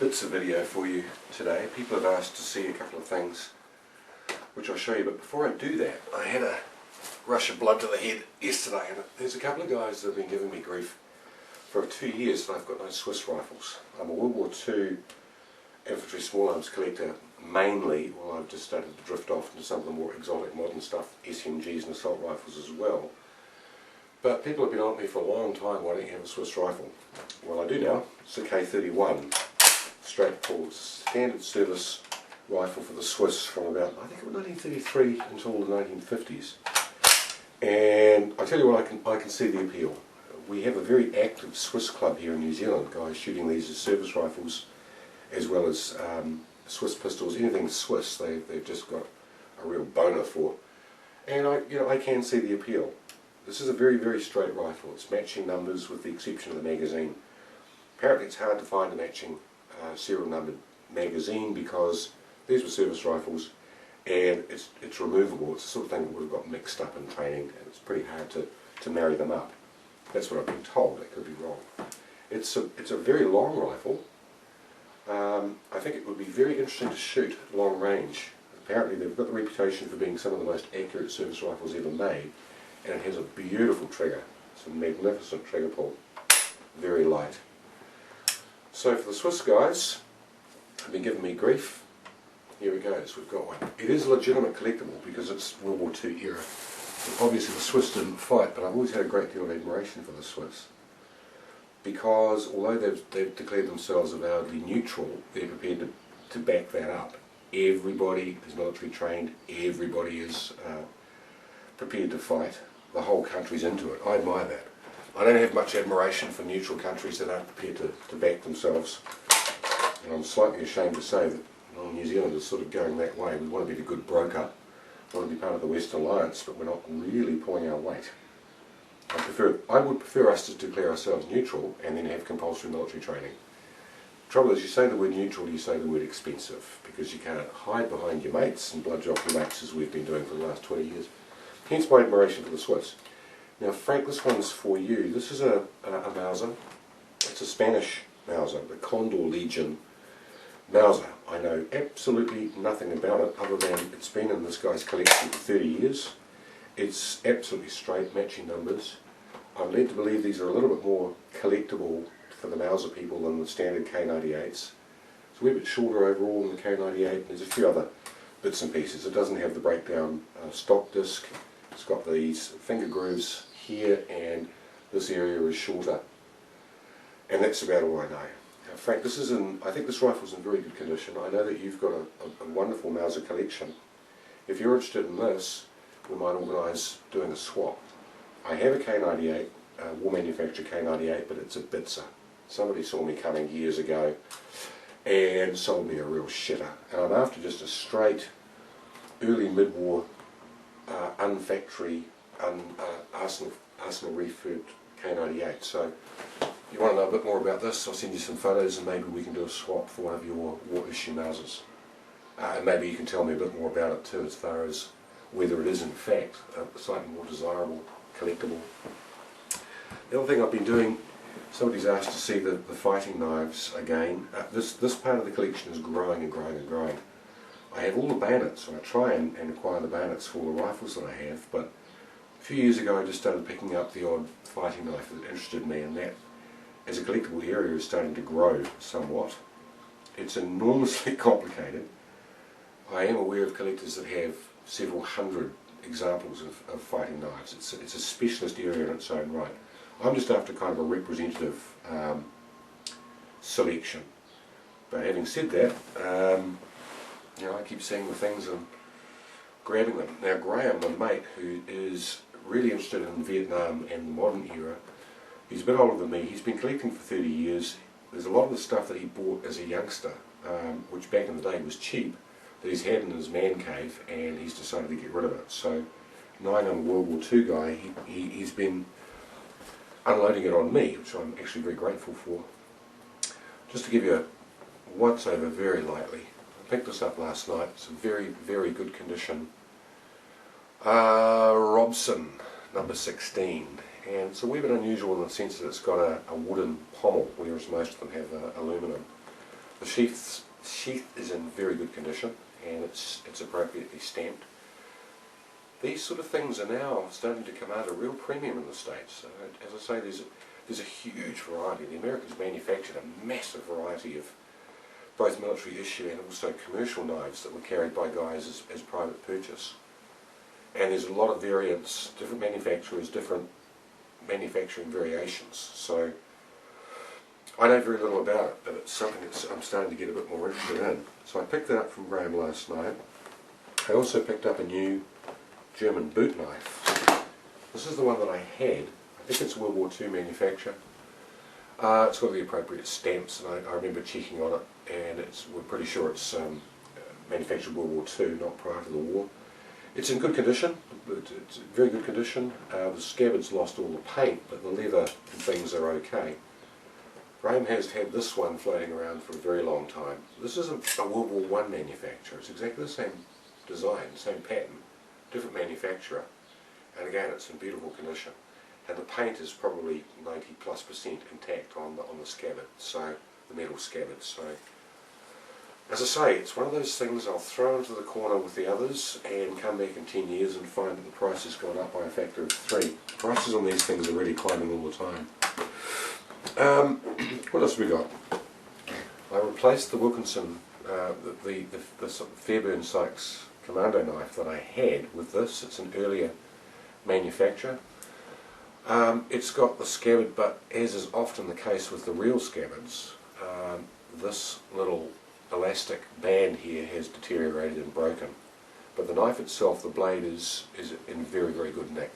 bits of video for you today. People have asked to see a couple of things which I'll show you, but before I do that, I had a rush of blood to the head yesterday, and there's a couple of guys that have been giving me grief for 2 years that I've got no Swiss rifles. I'm a World War II infantry small arms collector mainly, while I've just started to drift off into some of the more exotic modern stuff, SMGs and assault rifles as well. But people have been on me for a long time, why don't you have a Swiss rifle? Well, I do now. It's a K31, straightforward standard service rifle for the Swiss from about, I think, 1933 until the 1950s. And I tell you what, I can see the appeal. We have a very active Swiss club here in New Zealand, guys shooting these as service rifles, as well as Swiss pistols. Anything Swiss, they've just got a real boner for. And I can see the appeal. This is a very, very straight rifle. It's matching numbers with the exception of the magazine. Apparently it's hard to find a matching serial numbered magazine because these were service rifles and it's removable. It's the sort of thing that would have got mixed up in training, and it's pretty hard to marry them up. That's what I've been told. That could be wrong. It's a very long rifle. I think it would be very interesting to shoot at long range. Apparently they've got the reputation for being some of the most accurate service rifles ever made. And it has a beautiful trigger. It's a magnificent trigger pull. Very light. So for the Swiss guys who've been giving me grief, here it goes, we've got one. It is a legitimate collectible because it's World War II era. Obviously the Swiss didn't fight, but I've always had a great deal of admiration for the Swiss. Because although they've declared themselves avowedly neutral, they're prepared to back that up. Everybody is military trained, everybody is prepared to fight. The whole country's into it. I admire that. I don't have much admiration for neutral countries that aren't prepared to back themselves. And I'm slightly ashamed to say that New Zealand is sort of going that way. We want to be the good broker, we want to be part of the Western Alliance, but we're not really pulling our weight. I would prefer us to declare ourselves neutral and then have compulsory military training. The trouble is, you say the word neutral, you say the word expensive, because you can't hide behind your mates and bludgeon off your mates as we've been doing for the last 20 years. Hence my admiration for the Swiss. Now Frank, this one's for you. This is a Mauser. It's a Spanish Mauser, the Condor Legion Mauser. I know absolutely nothing about it other than it's been in this guy's collection for 30 years. It's absolutely straight, matching numbers. I'm led to believe these are a little bit more collectible for the Mauser people than the standard K98s. It's a wee bit shorter overall than the K98, and there's a few other bits and pieces. It doesn't have the breakdown stock disc. It's got these finger grooves here, and this area is shorter. And that's about all I know. Now, Frank, I think this rifle's in very good condition. I know that you've got a wonderful Mauser collection. If you're interested in this, we might organise doing a swap. I have a K98, war manufacturer K98, but it's a Bitzer. Somebody saw me coming years ago and sold me a real shitter. And I'm after just a straight, early mid-war, unfactory, arsenal refurbed K98. So if you want to know a bit more about this, I'll send you some photos and maybe we can do a swap for one of your war issue Mausers. And maybe you can tell me a bit more about it too, as far as whether it is in fact a slightly more desirable collectible. The other thing I've been doing, somebody's asked to see the fighting knives again. This part of the collection is growing and growing and growing. I have all the bayonets, and I try and acquire the bayonets for all the rifles that I have, but a few years ago I just started picking up the odd fighting knife that interested me, and that, as a collectible area, is starting to grow somewhat. It's enormously complicated. I am aware of collectors that have several hundred examples of fighting knives. It's a specialist area in its own right. I'm just after kind of a representative selection. But having said that, I keep seeing the things and grabbing them. Now Graham, my mate, who is really interested in Vietnam and the modern era, he's a bit older than me. He's been collecting for 30 years. There's a lot of the stuff that he bought as a youngster, which back in the day was cheap, that he's had in his man cave, and he's decided to get rid of it. So, knowing I'm a World War II guy, he's been unloading it on me, which I'm actually very grateful for. Just to give you a once over very lightly, I picked this up last night. It's a very, very good condition. Robson, number 16. And it's a wee bit unusual in the sense that it's got a wooden pommel, whereas most of them have aluminum. The sheath is in very good condition, and it's appropriately stamped. These sort of things are now starting to command a real premium in the States. As I say, there's a huge variety. The Americans manufactured a massive variety of both military issue and also commercial knives that were carried by guys as private purchase. And there's a lot of variants, different manufacturers, different manufacturing variations. So I know very little about it, but it's something that I'm starting to get a bit more interested in. So I picked that up from Graham last night. I also picked up a new German boot knife. This is the one that I had. I think it's a World War II manufacture. It's got the appropriate stamps, and I remember checking on it, and we're pretty sure it's manufactured World War II, not prior to the war. It's in good condition. It's in very good condition. The scabbard's lost all the paint, but the leather and things are okay. Graham has had this one floating around for a very long time. This is a World War I manufacturer. It's exactly the same design, same pattern, different manufacturer, and again it's in beautiful condition. And the paint is probably 90+% intact on the scabbard, so the metal scabbard. So, as I say, it's one of those things I'll throw into the corner with the others and come back in 10 years and find that the price has gone up by a factor of 3. Prices on these things are really climbing all the time. What else have we got? I replaced the Wilkinson, the sort of Fairburn Sykes Commando knife that I had with this. It's an earlier manufacture. It's got the scabbard, but as is often the case with the real scabbards, this little elastic band here has deteriorated and broken. But the knife itself, the blade, is in very, very good nick.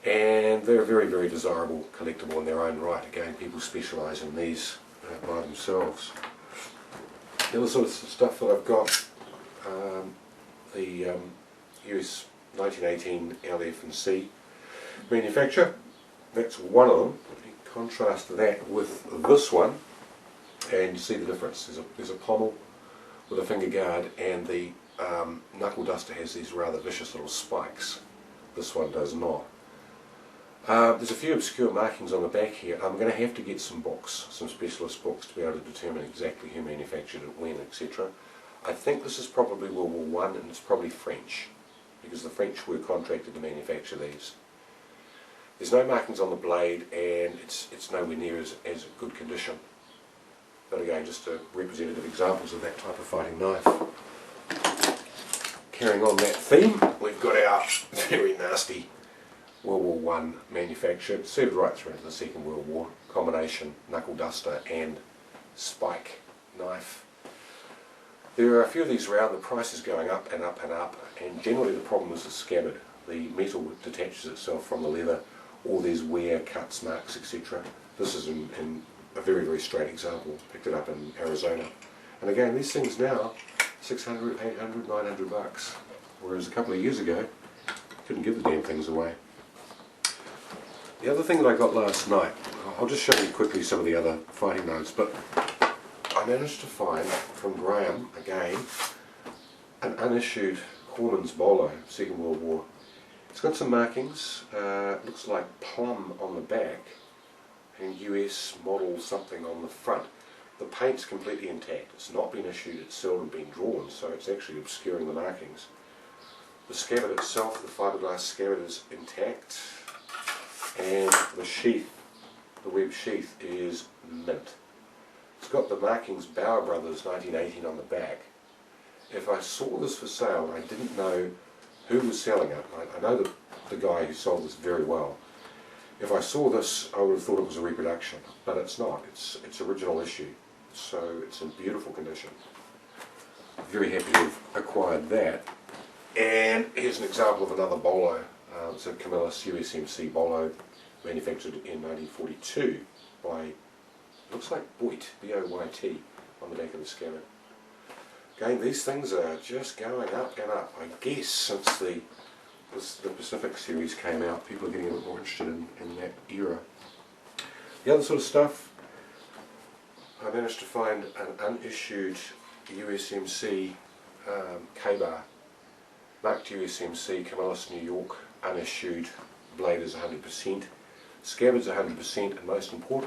And they're a very, very desirable collectible in their own right. Again, people specialise in these by themselves. The other sort of stuff that I've got, the US 1918 LF&C manufacture. That's one of them. You contrast that with this one, and you see the difference. There's a pommel with a finger guard, and the knuckle duster has these rather vicious little spikes. This one does not. There's a few obscure markings on the back here. I'm going to have to get some books, some specialist books, to be able to determine exactly who manufactured it, when, etc. I think this is probably World War I, and it's probably French, because the French were contracted to manufacture these. There's no markings on the blade, and it's nowhere near as good condition. But again, just representative examples of that type of fighting knife. Carrying on that theme, we've got our very nasty World War I manufacture, served right through into the Second World War, combination knuckle duster and spike knife. There are a few of these around. The price is going up and up and up, and generally the problem is the scabbard. The metal detaches itself from the leather, or there's wear, cuts, marks, etc. This is in a very, very straight example. Picked it up in Arizona. And again, these things now, 600, 800, 900 bucks. Whereas a couple of years ago, couldn't give the damn things away. The other thing that I got last night, I'll just show you quickly some of the other fighting knives, but I managed to find from Graham, again, an unissued Corman's Bolo, Second World War. It's got some markings, looks like plum on the back, and US model something on the front. The paint's completely intact. It's not been issued, it's seldom been drawn, so it's actually obscuring the markings. The scabbard itself, the fiberglass scabbard, is intact, and the sheath, the web sheath, is mint. It's got the markings Bauer Brothers 1918 on the back. If I saw this for sale and I didn't know who was selling it, I know the guy who sold this very well. If I saw this, I would have thought it was a reproduction, but it's not. It's original issue, so it's in beautiful condition. Very happy to have acquired that. And here's an example of another bolo. It's a Camillus USMC bolo, manufactured in 1942 by, looks like Boyt, B-O-Y-T, on the back of the scabbard. Again, these things are just going up and up. I guess since the Pacific series came out, people are getting a bit more interested in that era. The other sort of stuff, I managed to find an unissued USMC K-bar, marked USMC, Camillus, New York, unissued, blade is 100%, scabbard's 100%, and most importantly,